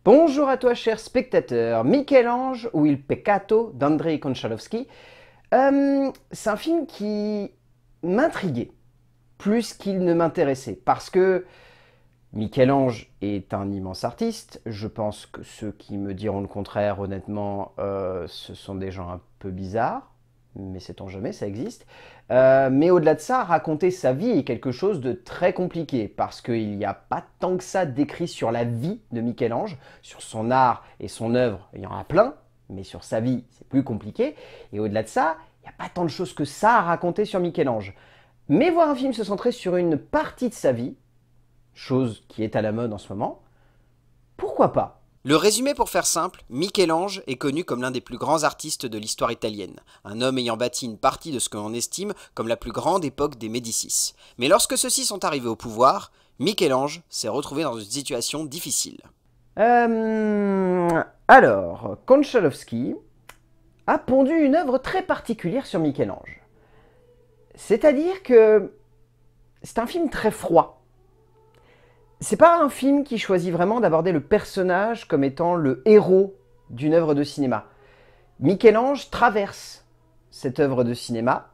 Bonjour à toi, cher spectateur. Michel-Ange ou Il Peccato d'Andrei Konchalovsky. C'est un film qui m'intriguait plus qu'il ne m'intéressait parce que Michel-Ange est un immense artiste. Je pense que ceux qui me diront le contraire, honnêtement, ce sont des gens un peu bizarres. Mais sait-on jamais, ça existe. Mais au-delà de ça, raconter sa vie est quelque chose de très compliqué parce qu'il n'y a pas tant que ça décrit sur la vie de Michel-Ange, sur son art et son œuvre, il y en a plein, mais sur sa vie, c'est plus compliqué. Et au-delà de ça, il n'y a pas tant de choses que ça à raconter sur Michel-Ange. Mais voir un film se centrer sur une partie de sa vie, chose qui est à la mode en ce moment, pourquoi pas? Le résumé pour faire simple, Michel-Ange est connu comme l'un des plus grands artistes de l'histoire italienne, un homme ayant bâti une partie de ce que l'on estime comme la plus grande époque des Médicis. Mais lorsque ceux-ci sont arrivés au pouvoir, Michel-Ange s'est retrouvé dans une situation difficile. Alors, Konchalovsky a pondu une œuvre très particulière sur Michel-Ange. C'est-à-dire que c'est un film très froid. C'est pas un film qui choisit vraiment d'aborder le personnage comme étant le héros d'une œuvre de cinéma. Michel-Ange traverse cette œuvre de cinéma,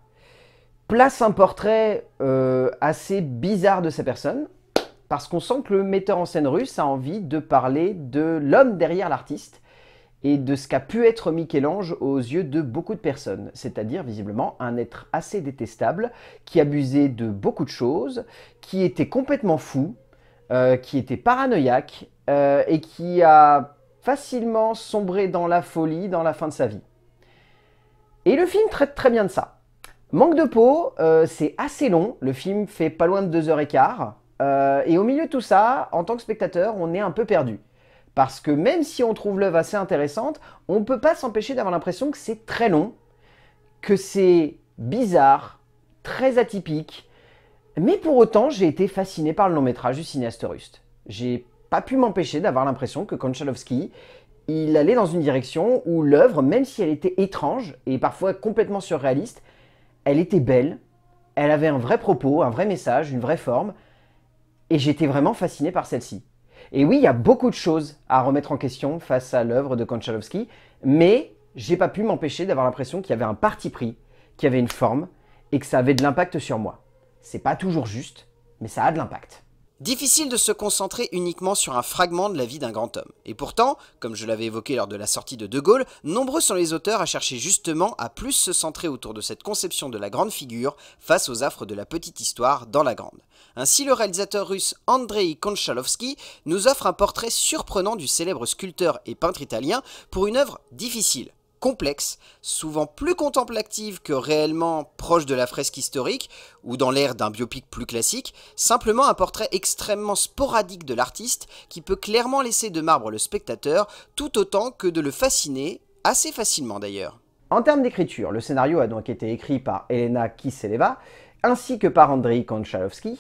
place un portrait assez bizarre de sa personne, parce qu'on sent que le metteur en scène russe a envie de parler de l'homme derrière l'artiste et de ce qu'a pu être Michel-Ange aux yeux de beaucoup de personnes, c'est-à-dire visiblement un être assez détestable, qui abusait de beaucoup de choses, qui était complètement fou, qui était paranoïaque et qui a facilement sombré dans la folie dans la fin de sa vie. Et le film traite très bien de ça. Manque de peau, c'est assez long, le film fait pas loin de 2h15, et au milieu de tout ça, en tant que spectateur, on est un peu perdu. Parce que même si on trouve l'œuvre assez intéressante, on ne peut pas s'empêcher d'avoir l'impression que c'est très long, que c'est bizarre, très atypique. Mais pour autant, j'ai été fasciné par le long métrage du cinéaste russe. J'ai pas pu m'empêcher d'avoir l'impression que Konchalovsky, il allait dans une direction où l'œuvre, même si elle était étrange et parfois complètement surréaliste, elle était belle, elle avait un vrai propos, un vrai message, une vraie forme, et j'étais vraiment fasciné par celle-ci. Et oui, il y a beaucoup de choses à remettre en question face à l'œuvre de Konchalovsky, mais j'ai pas pu m'empêcher d'avoir l'impression qu'il y avait un parti pris, qu'il y avait une forme, et que ça avait de l'impact sur moi. C'est pas toujours juste, mais ça a de l'impact. Difficile de se concentrer uniquement sur un fragment de la vie d'un grand homme. Et pourtant, comme je l'avais évoqué lors de la sortie de De Gaulle, nombreux sont les auteurs à chercher justement à plus se centrer autour de cette conception de la grande figure face aux affres de la petite histoire dans la grande. Ainsi, le réalisateur russe Andrei Konchalovsky nous offre un portrait surprenant du célèbre sculpteur et peintre italien pour une œuvre difficile, complexe, souvent plus contemplative que réellement proche de la fresque historique, ou dans l'ère d'un biopic plus classique, simplement un portrait extrêmement sporadique de l'artiste qui peut clairement laisser de marbre le spectateur, tout autant que de le fasciner, assez facilement d'ailleurs. En termes d'écriture, le scénario a donc été écrit par Elena Kiseleva, ainsi que par Andrei Konchalovsky.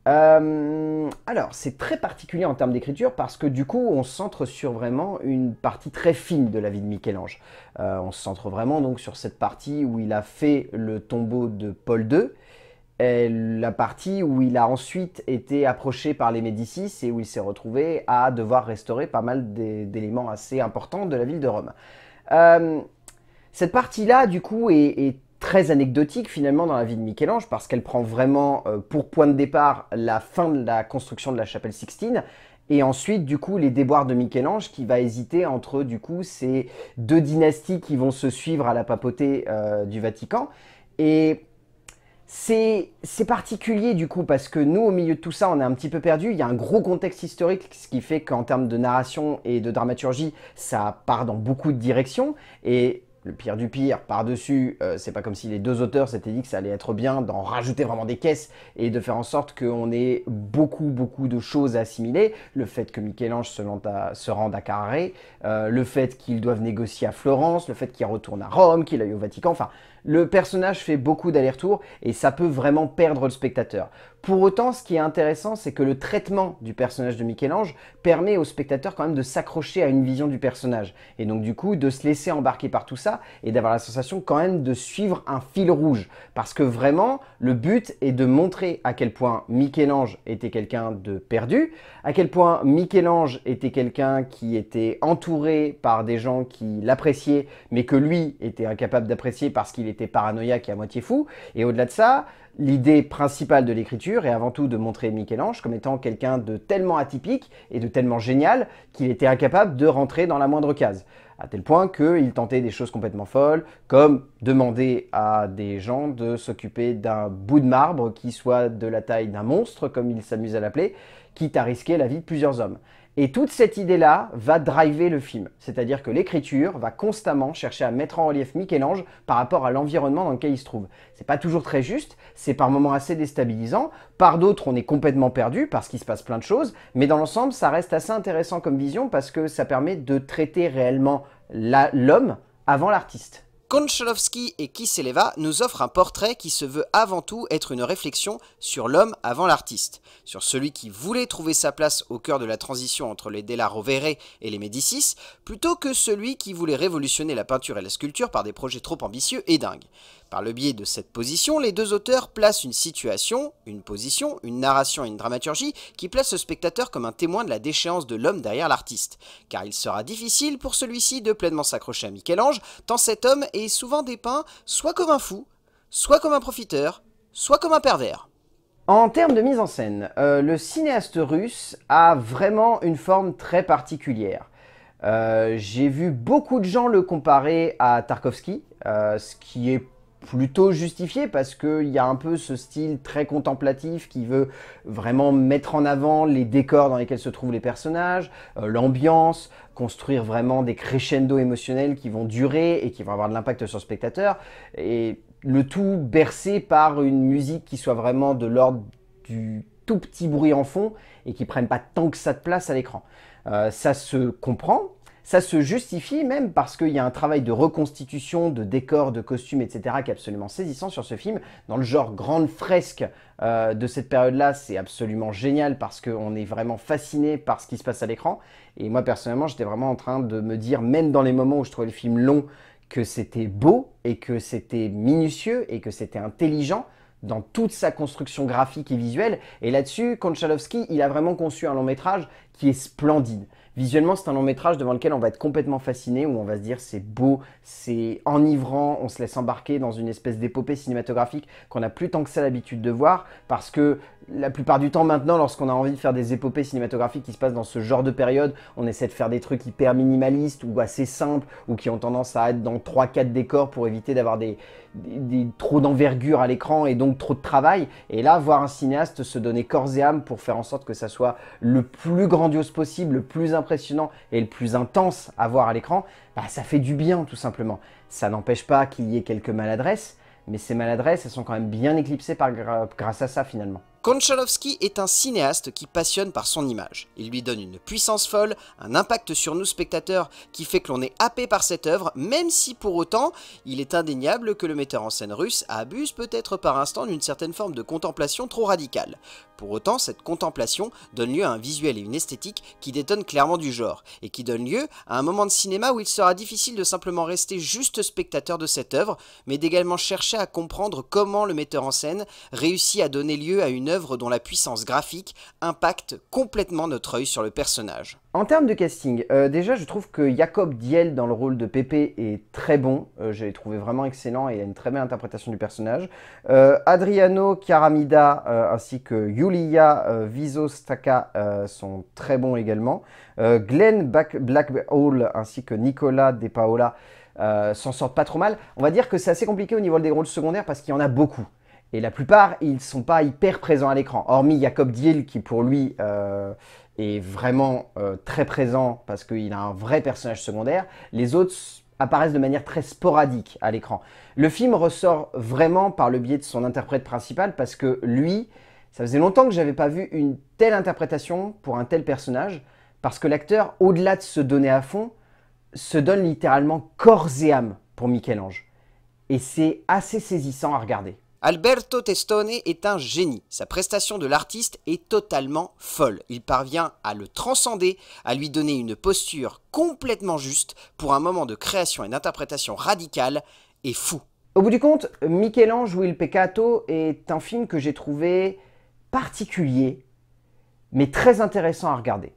Alors, c'est très particulier en termes d'écriture parce que du coup, on se centre sur vraiment une partie très fine de la vie de Michel-Ange. On se centre vraiment donc sur cette partie où il a fait le tombeau de Paul II, et la partie où il a ensuite été approché par les Médicis et où il s'est retrouvé à devoir restaurer pas mal d'éléments assez importants de la ville de Rome. Cette partie-là, du coup, est très anecdotique finalement dans la vie de Michel-Ange parce qu'elle prend vraiment pour point de départ la fin de la construction de la chapelle Sixtine et ensuite du coup les déboires de Michel-Ange qui va hésiter entre du coup ces deux dynasties qui vont se suivre à la papauté du Vatican. Et c'est particulier du coup parce que nous au milieu de tout ça on est un petit peu perdu, il y a un gros contexte historique ce qui fait qu'en termes de narration et de dramaturgie ça part dans beaucoup de directions et le pire du pire, par-dessus, c'est pas comme si les deux auteurs s'étaient dit que ça allait être bien d'en rajouter vraiment des caisses et de faire en sorte qu'on ait beaucoup de choses à assimiler. Le fait que Michel-Ange se rende à Carrare, le fait qu'ils doivent négocier à Florence, le fait qu'il retourne à Rome, qu'il aille au Vatican, enfin, Le personnage fait beaucoup d'allers-retours et ça peut vraiment perdre le spectateur. Pour autant, ce qui est intéressant, c'est que le traitement du personnage de Michel-Ange permet au spectateur quand même de s'accrocher à une vision du personnage. Et donc du coup, de se laisser embarquer par tout ça et d'avoir la sensation quand même de suivre un fil rouge. Parce que vraiment, le but est de montrer à quel point Michel-Ange était quelqu'un de perdu, à quel point Michel-Ange était quelqu'un qui était entouré par des gens qui l'appréciaient, mais que lui était incapable d'apprécier parce qu'il était paranoïaque et à moitié fou. Et au-delà de ça, l'idée principale de l'écriture est avant tout de montrer Michel-Ange comme étant quelqu'un de tellement atypique et de tellement génial qu'il était incapable de rentrer dans la moindre case. À tel point qu'il tentait des choses complètement folles, comme demander à des gens de s'occuper d'un bout de marbre qui soit de la taille d'un monstre, comme il s'amuse à l'appeler, quitte à risquer la vie de plusieurs hommes. Et toute cette idée-là va driver le film. C'est-à-dire que l'écriture va constamment chercher à mettre en relief Michel-Ange par rapport à l'environnement dans lequel il se trouve. C'est pas toujours très juste, c'est par moments assez déstabilisant, par d'autres on est complètement perdu parce qu'il se passe plein de choses, mais dans l'ensemble ça reste assez intéressant comme vision parce que ça permet de traiter réellement l'homme avant l'artiste. Konchalovsky et Kiseleva nous offrent un portrait qui se veut avant tout être une réflexion sur l'homme avant l'artiste, sur celui qui voulait trouver sa place au cœur de la transition entre les Della Rovere et les Médicis, plutôt que celui qui voulait révolutionner la peinture et la sculpture par des projets trop ambitieux et dingues. Par le biais de cette position, les deux auteurs placent une situation, une position, une narration et une dramaturgie qui placent le spectateur comme un témoin de la déchéance de l'homme derrière l'artiste. Car il sera difficile pour celui-ci de pleinement s'accrocher à Michel-Ange, tant cet homme est souvent dépeint soit comme un fou, soit comme un profiteur, soit comme un pervers. En termes de mise en scène, le cinéaste russe a vraiment une forme très particulière. J'ai vu beaucoup de gens le comparer à Tarkovsky, ce qui est plutôt justifié parce qu'il y a un peu ce style très contemplatif qui veut vraiment mettre en avant les décors dans lesquels se trouvent les personnages, l'ambiance, construire vraiment des crescendo émotionnels qui vont durer et qui vont avoir de l'impact sur le spectateur, et le tout bercé par une musique qui soit vraiment de l'ordre du tout petit bruit en fond et qui prenne pas tant que ça de place à l'écran. Ça se comprend. Ça se justifie même parce qu'il y a un travail de reconstitution, de décors, de costumes, etc. qui est absolument saisissant sur ce film. Dans le genre grande fresque de cette période-là, c'est absolument génial parce qu'on est vraiment fasciné par ce qui se passe à l'écran. Et moi, personnellement, j'étais vraiment en train de me dire, même dans les moments où je trouvais le film long, que c'était beau et que c'était minutieux et que c'était intelligent dans toute sa construction graphique et visuelle. Et là-dessus, Konchalovsky, il a vraiment conçu un long métrage qui est splendide. Visuellement, c'est un long métrage devant lequel on va être complètement fasciné, où on va se dire c'est beau, c'est enivrant, on se laisse embarquer dans une espèce d'épopée cinématographique qu'on n'a plus tant que ça l'habitude de voir, parce que la plupart du temps maintenant, lorsqu'on a envie de faire des épopées cinématographiques qui se passent dans ce genre de période, on essaie de faire des trucs hyper minimalistes ou assez simples, ou qui ont tendance à être dans 3-4 décors pour éviter d'avoir trop d'envergure à l'écran et donc trop de travail. Et là, voir un cinéaste se donner corps et âme pour faire en sorte que ça soit le plus grandiose possible, le plus impressionnant et le plus intense à voir à l'écran, bah, ça fait du bien tout simplement. Ça n'empêche pas qu'il y ait quelques maladresses, mais ces maladresses, elles sont quand même bien éclipsées grâce à ça finalement. Konchalovsky est un cinéaste qui passionne par son image. Il lui donne une puissance folle, un impact sur nous spectateurs qui fait que l'on est happé par cette œuvre, même si pour autant, il est indéniable que le metteur en scène russe abuse peut-être par instant d'une certaine forme de contemplation trop radicale. Pour autant, cette contemplation donne lieu à un visuel et une esthétique qui détonnent clairement du genre, et qui donne lieu à un moment de cinéma où il sera difficile de simplement rester juste spectateur de cette œuvre, mais d'également chercher à comprendre comment le metteur en scène réussit à donner lieu à une œuvre dont la puissance graphique impacte complètement notre œil sur le personnage. En termes de casting, déjà je trouve que Jakob Diel dans le rôle de Pépé est très bon, je l'ai trouvé vraiment excellent et il a une très belle interprétation du personnage. Adriano Chiaramida ainsi que Yulia Vizostaka sont très bons également. Glenn Blackwell ainsi que Nicolas De Paola s'en sortent pas trop mal. On va dire que c'est assez compliqué au niveau des rôles secondaires parce qu'il y en a beaucoup. Et la plupart, ils ne sont pas hyper présents à l'écran. Hormis Jakob Diel qui pour lui est vraiment très présent parce qu'il a un vrai personnage secondaire. Les autres apparaissent de manière très sporadique à l'écran. Le film ressort vraiment par le biais de son interprète principal parce que lui, ça faisait longtemps que je n'avais pas vu une telle interprétation pour un tel personnage parce que l'acteur, au-delà de se donner à fond, se donne littéralement corps et âme pour Michel-Ange. et c'est assez saisissant à regarder. Alberto Testone est un génie. Sa prestation de l'artiste est totalement folle. Il parvient à le transcender, à lui donner une posture complètement juste pour un moment de création et d'interprétation radicale et fou. Au bout du compte, Michel-Ange ou Il Peccato est un film que j'ai trouvé particulier, mais très intéressant à regarder.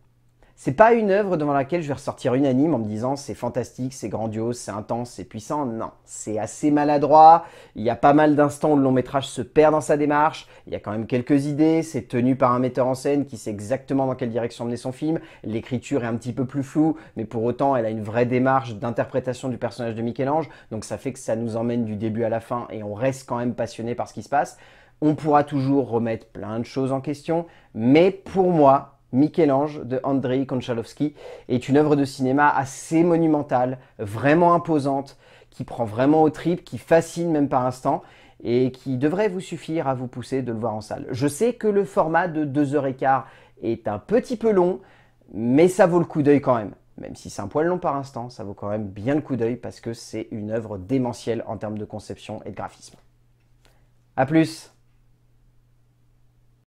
C'est pas une œuvre devant laquelle je vais ressortir unanime en me disant c'est fantastique, c'est grandiose, c'est intense, c'est puissant. Non, c'est assez maladroit. Il y a pas mal d'instants où le long métrage se perd dans sa démarche. Il y a quand même quelques idées. C'est tenu par un metteur en scène qui sait exactement dans quelle direction mener son film. L'écriture est un petit peu plus floue, mais pour autant, elle a une vraie démarche d'interprétation du personnage de Michel-Ange. Donc ça fait que ça nous emmène du début à la fin et on reste quand même passionné par ce qui se passe. On pourra toujours remettre plein de choses en question, mais pour moi, Michel-Ange de Andrzej Konchalovsky est une œuvre de cinéma assez monumentale, vraiment imposante, qui prend vraiment aux tripes, qui fascine même par instant et qui devrait vous suffire à vous pousser de le voir en salle. Je sais que le format de 2h15 est un petit peu long, mais ça vaut le coup d'œil quand même. Même si c'est un poil long par instant, ça vaut quand même bien le coup d'œil parce que c'est une œuvre démentielle en termes de conception et de graphisme. A plus!